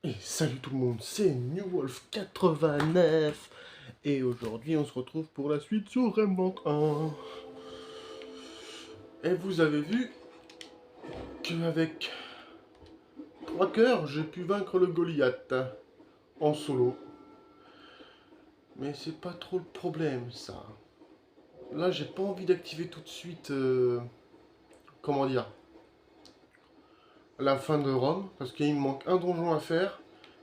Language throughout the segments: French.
Et salut tout le monde, c'est New Wolf 89 et aujourd'hui on se retrouve pour la suite sur Remnant 1. Et vous avez vu qu'avec 3 cœurs, j'ai pu vaincre le Goliath en solo. Mais c'est pas trop le problème ça. Là j'ai pas envie d'activer tout de suite, comment dire, la fin de Rome, parce qu'il me manque un donjon à faire,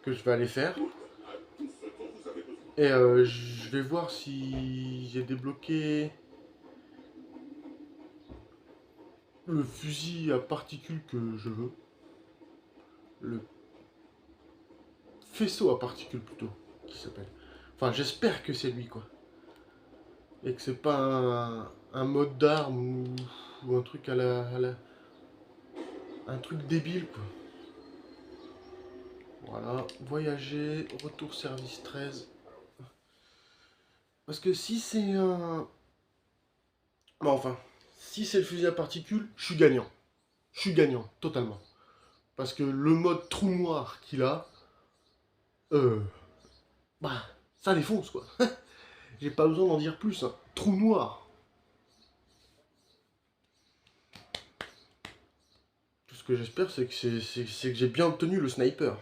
que je vais aller faire. Et je vais voir si j'ai débloqué le fusil à particules que je veux. Le faisceau à particules plutôt, qui s'appelle. Enfin, j'espère que c'est lui, quoi. Et que c'est pas un mode d'arme ou un truc un truc débile, quoi. Voilà, voyager, retour service 13. Parce que si c'est un... Bon, enfin, si c'est le fusil à particules, je suis gagnant. Je suis gagnant, totalement. Parce que le mode trou noir qu'il a, euh, bah, ça défonce, quoi. J'ai pas besoin d'en dire plus, hein. Trou noir. Tout ce que j'espère, c'est que j'ai bien obtenu le sniper.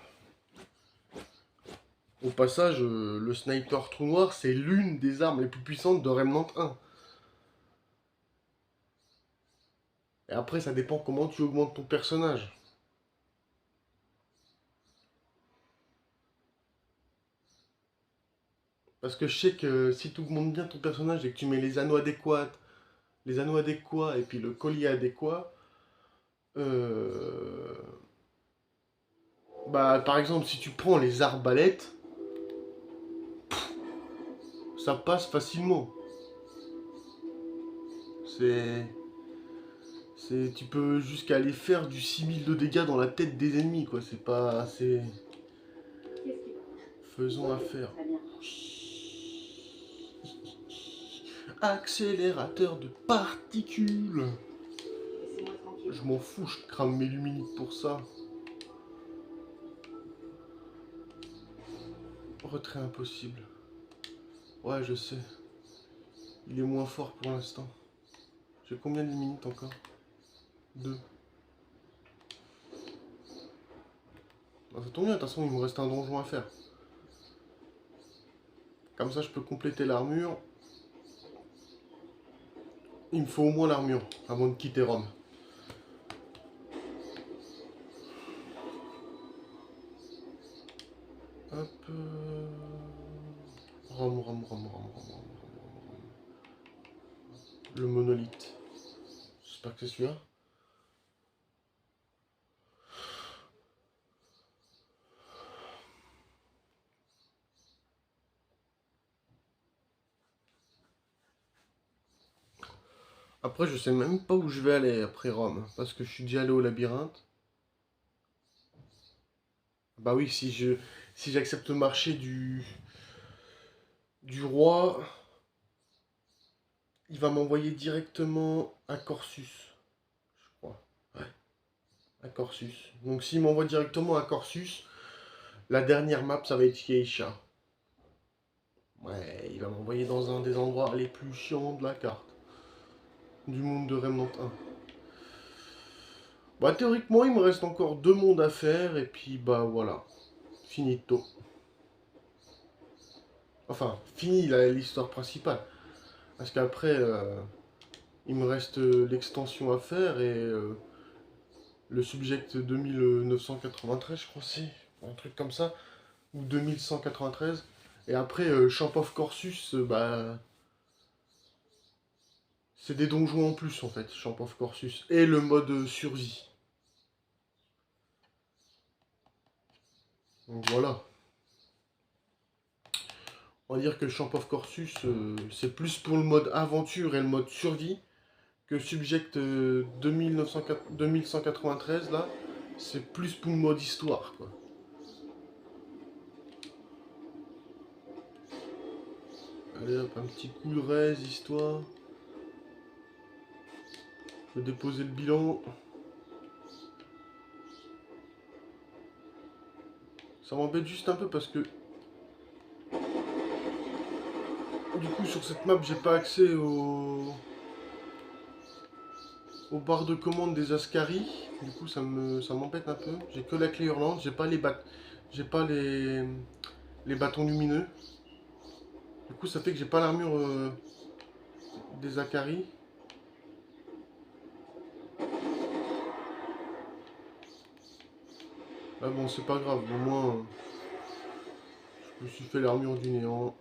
Au passage, le sniper trou noir, c'est l'une des armes les plus puissantes de Remnant 1. Et après, ça dépend comment tu augmentes ton personnage. Parce que je sais que si tu augmentes bien ton personnage et que tu mets les anneaux adéquats et puis le collier adéquat, euh, bah par exemple, si tu prends les arbalètes, ça passe facilement. C'est... Tu peux jusqu'à aller faire du 6000 de dégâts dans la tête des ennemis, quoi. C'est pas assez... Faisons affaire. Accélérateur de particules. Je m'en fous, je crame mes luminiques pour ça. Retrait impossible. Ouais, je sais. Il est moins fort pour l'instant. J'ai combien de luminiques encore? 2. Ah, ça tombe bien, de toute façon, il me reste un donjon à faire. Comme ça, je peux compléter l'armure. Il me faut au moins l'armure, avant de quitter Rome. Hop. Rome. Le monolithe. J'espère que c'est celui-là. Après, je sais même pas où je vais aller après Rome. Parce que je suis déjà allé au labyrinthe. Bah oui, si j'accepte le marché du roi, il va m'envoyer directement à Corsus. Je crois. Ouais, à Corsus. Donc s'il m'envoie directement à Corsus, la dernière map, ça va être Yeisha. Ouais, il va m'envoyer dans un des endroits les plus chiants de la carte. Du monde de Remnant 1. Bah théoriquement, il me reste encore 2 mondes à faire, et puis bah voilà. Finito. Enfin, fini l'histoire principale. Parce qu'après, il me reste l'extension à faire et le Subject 2993, je crois c'est. Un truc comme ça. Ou 2193. Et après, Champ of Corsus, bah... C'est des donjons en plus en fait, Champ of Corsus. Et le mode survie. Donc voilà. On va dire que Champ of Corsus, c'est plus pour le mode aventure et le mode survie que Subject 2193 là, c'est plus pour le mode histoire quoi. Allez hop, un petit coup de raise, histoire. Je vais déposer le bilan. Ça m'embête juste un peu parce que du coup sur cette map j'ai pas accès aux barres de commande des Ascari. Du coup ça m'embête un peu. J'ai que la clé hurlante, j'ai pas les bâtons lumineux. Du coup ça fait que j'ai pas l'armure des Akari. Ah bon, c'est pas grave, au moins je me suis fait l'armure du néant.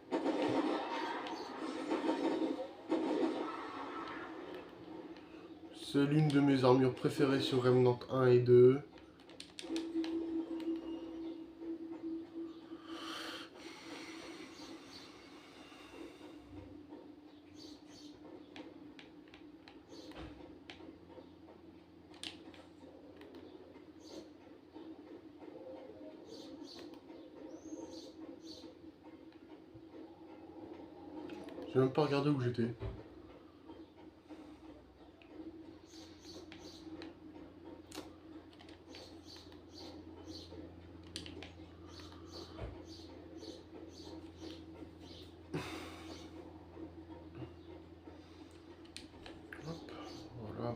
C'est l'une de mes armures préférées sur Remnant 1 et 2. J'ai même pas regardé où j'étais. Hop, voilà.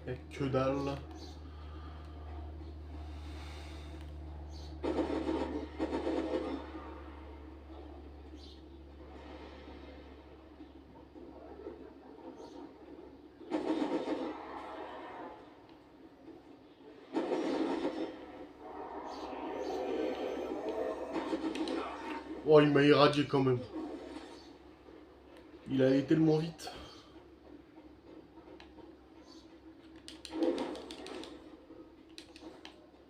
Et que dalle. Oh, il m'a irradié quand même. Il a allé tellement vite.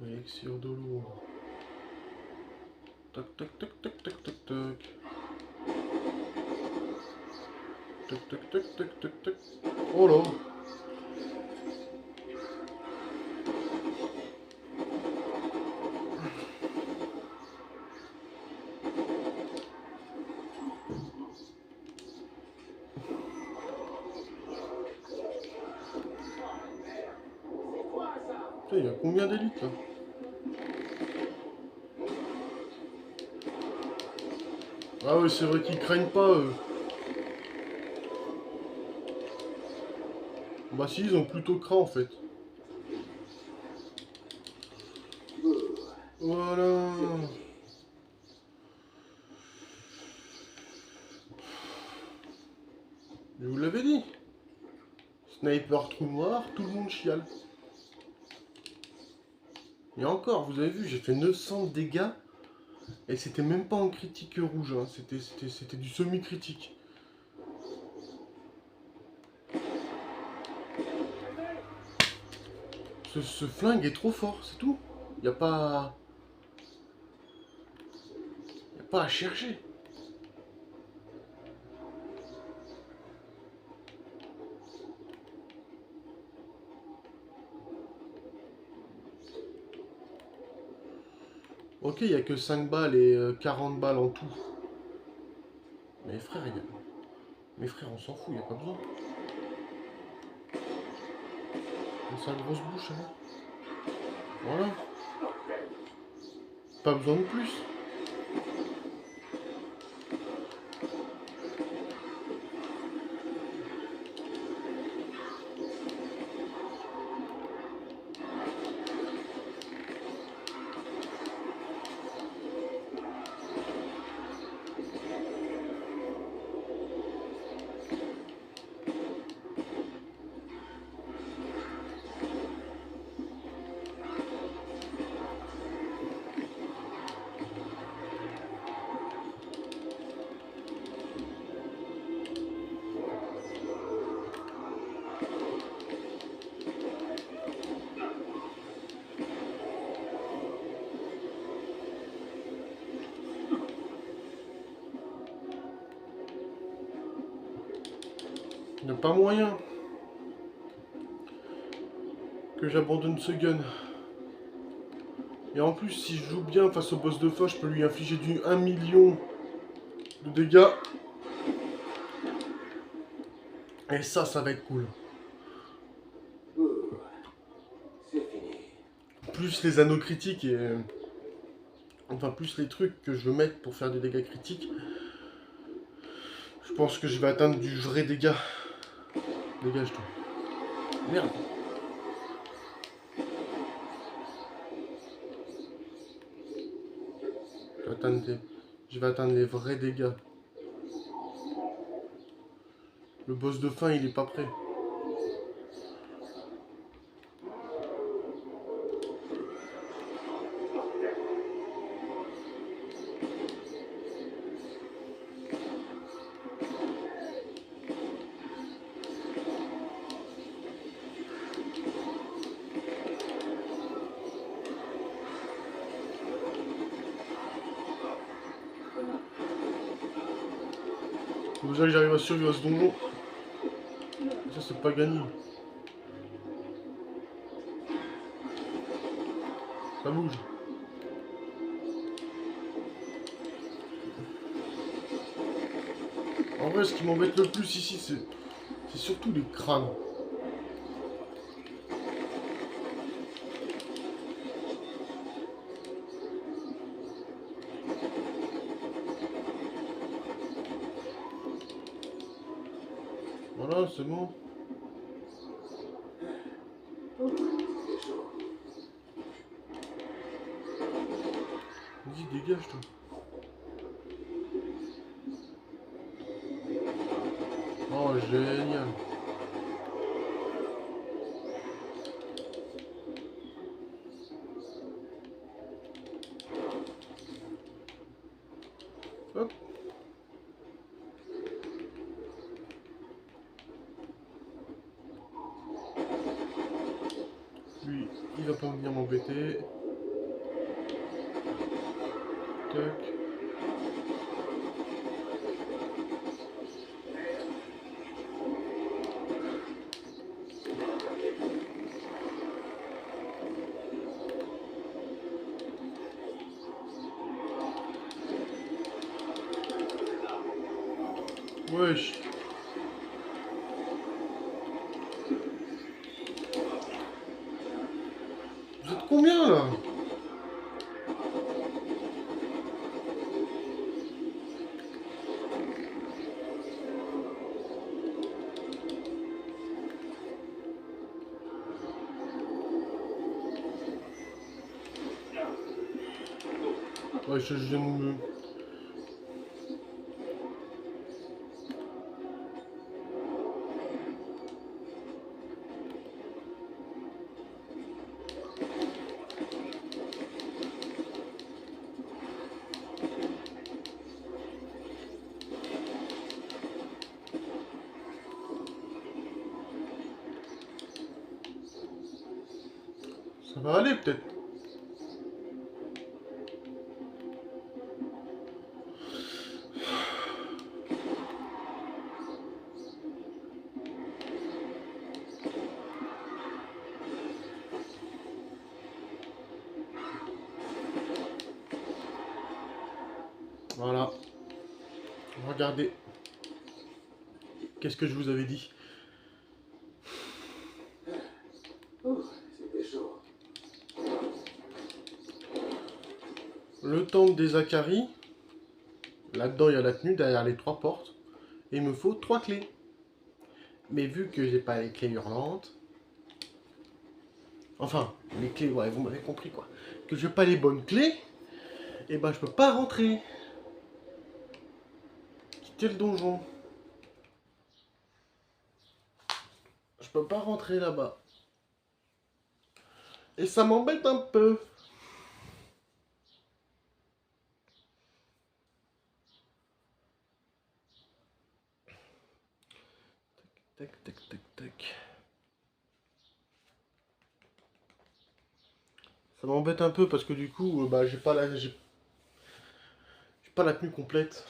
Élixir de l'eau. Tac, tac, tac, tac, tac, tac, tac. Tac, tac, tac, tac, tac, tac. Oh là. Putain, il y a combien d'élites là? Ah ouais, c'est vrai qu'ils craignent pas eux. Bah si, ils ont plutôt craint en fait. Voilà. Je vous l'avais dit. Sniper trou noir, tout le monde chiale. Et encore, vous avez vu, j'ai fait 900 de dégâts. Et c'était même pas en critique rouge, hein. C'était du semi-critique. Ce flingue est trop fort, c'est tout. Y a pas... Y a pas à chercher. Ok, il y a que 5 balles et 40 balles en tout. Mais frère, mes frères, on s'en fout, y a pas besoin. Une sale grosse bouche, hein. Voilà. Pas besoin de plus. Il n'y a pas moyen que j'abandonne ce gun. Et en plus, si je joue bien face au boss de fin, je peux lui infliger du 1 million de dégâts. Et ça va être cool. Plus les anneaux critiques et... Enfin, plus les trucs que je veux mettre pour faire des dégâts critiques. Je pense que je vais atteindre du vrai dégât. Dégage-toi. Merde. Je vais atteindre les vrais dégâts. Le boss de fin, il est pas prêt. Faut déjà que j'arrive à survivre à ce donjon. Ça, c'est pas gagné. Ça bouge. En vrai, ce qui m'embête le plus ici, c'est surtout les crânes. Voilà, c'est bon. Vas-y, dégage, toi. Oh, génial. Hop. Lui, il va pas venir m'embêter. Tac. Wesh. Vous êtes combien là? Ouais, je viens de me... Ça va aller peut-être. Voilà. Regardez. Qu'est-ce que je vous avais dit? Le temple des Zacharie. Là-dedans, il y a la tenue derrière les 3 portes. Et il me faut 3 clés. Mais vu que j'ai pas les clés hurlantes... Enfin, les clés, ouais, vous m'avez compris quoi. Que j'ai pas les bonnes clés, et ben je peux pas rentrer. Quitter le donjon. Je peux pas rentrer là-bas. Et ça m'embête un peu. Tac, tac, tac, tac. Ça m'embête un peu parce que du coup, bah j'ai pas la tenue complète.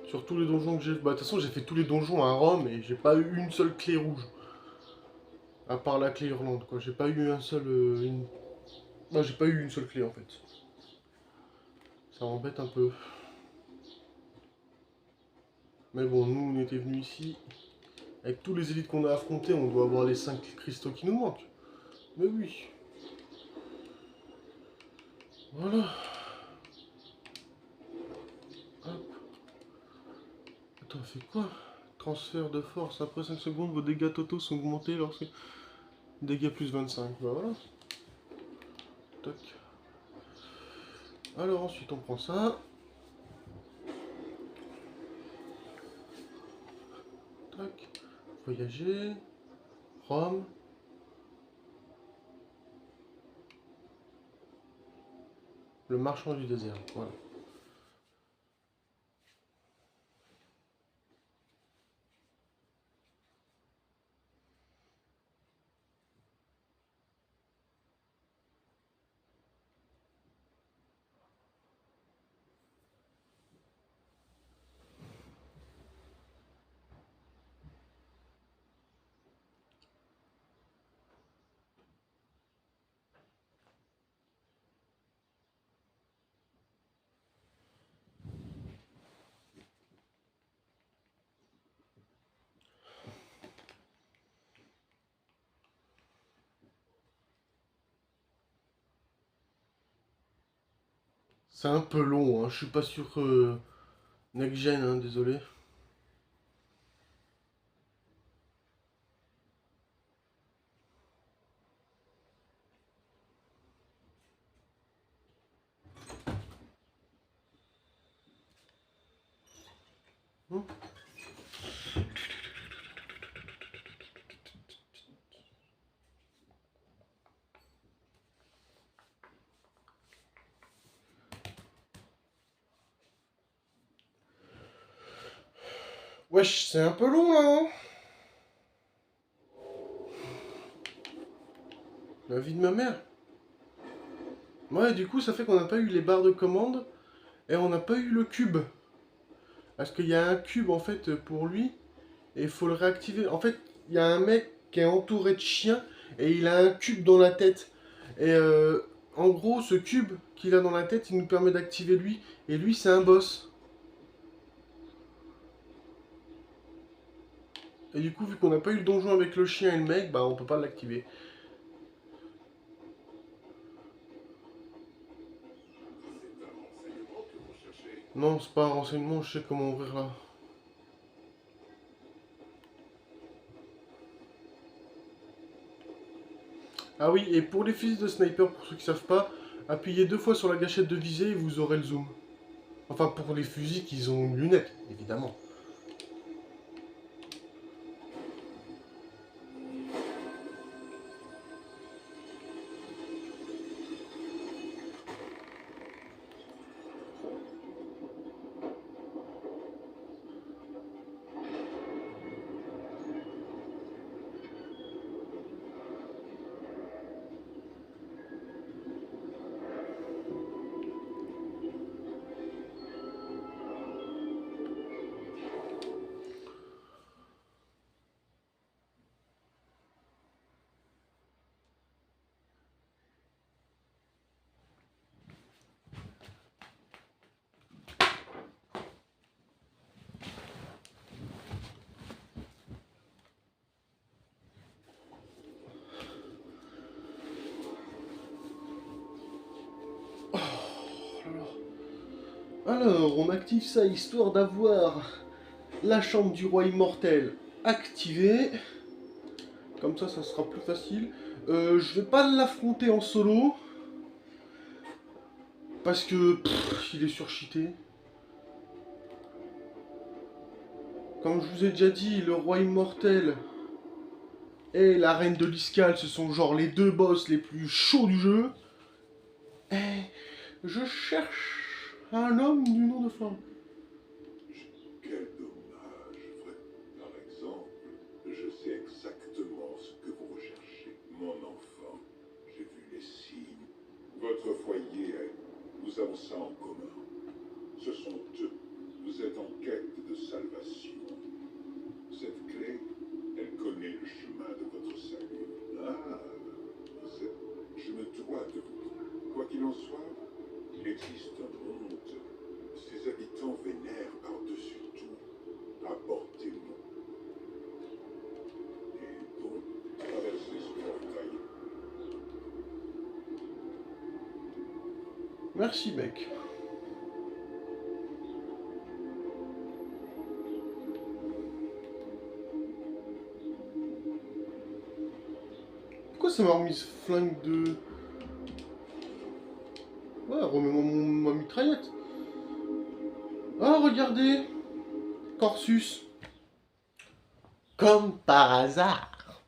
Sur tous les donjons que j'ai... Bah de toute façon j'ai fait tous les donjons à Rome et j'ai pas eu une seule clé rouge. À part la clé Irlande quoi. J'ai pas eu un seul... Non, j'ai pas eu une seule clé en fait. Ça m'embête un peu. Mais bon, nous on était venus ici. Avec tous les élites qu'on a affrontés, on doit avoir les 5 cristaux qui nous manquent. Mais oui. Voilà. Hop. Attends, fait quoi? Transfert de force. Après 5 secondes, vos dégâts totaux sont augmentés lorsque... Dégâts plus 25. Bah voilà. Toc. Alors ensuite on prend ça. Tac. Voyager. Rome. Le marchand du désert. Voilà. C'est un peu long, hein. Je suis pas sûr que... Next gen, hein, désolé. Hmm. Wesh, c'est un peu long là, hein. La vie de ma mère. Ouais, du coup, ça fait qu'on n'a pas eu les barres de commande et on n'a pas eu le cube. Parce qu'il y a un cube en fait pour lui et il faut le réactiver. En fait, il y a un mec qui est entouré de chiens et il a un cube dans la tête. Et en gros, ce cube qu'il a dans la tête, il nous permet d'activer lui. Et lui, c'est un boss. Et du coup, vu qu'on n'a pas eu le donjon avec le chien et le mec, bah on peut pas l'activer. Non, c'est pas un renseignement, je sais comment ouvrir là. Ah oui, et pour les fusils de sniper, pour ceux qui savent pas, appuyez 2 fois sur la gâchette de visée et vous aurez le zoom. Enfin, pour les fusils qui ont une lunette, évidemment. Alors, on active ça histoire d'avoir la chambre du roi immortel activée. Comme ça sera plus facile. Je vais pas l'affronter en solo. Parce que il est surcheaté. Comme je vous ai déjà dit, le roi immortel et la reine de l'Iscal, ce sont genre les deux boss les plus chauds du jeu. Et je cherche un homme du nom de femme. Quel dommage, vrai. Par exemple, je sais exactement ce que vous recherchez. Mon enfant, j'ai vu les signes. Votre foyer, nous avons ça en commun. Ce sont eux. Vous êtes en quête Merci, mec. Pourquoi ça m'a remis ce flingue de... Ouais, remets-moi ma mitraillette. Ah, regardez, Corsus. Comme par hasard.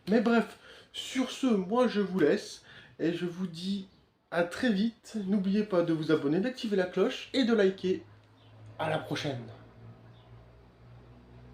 Mais bref, sur ce, moi je vous laisse et je vous dis à très vite. N'oubliez pas de vous abonner, d'activer la cloche et de liker. À la prochaine.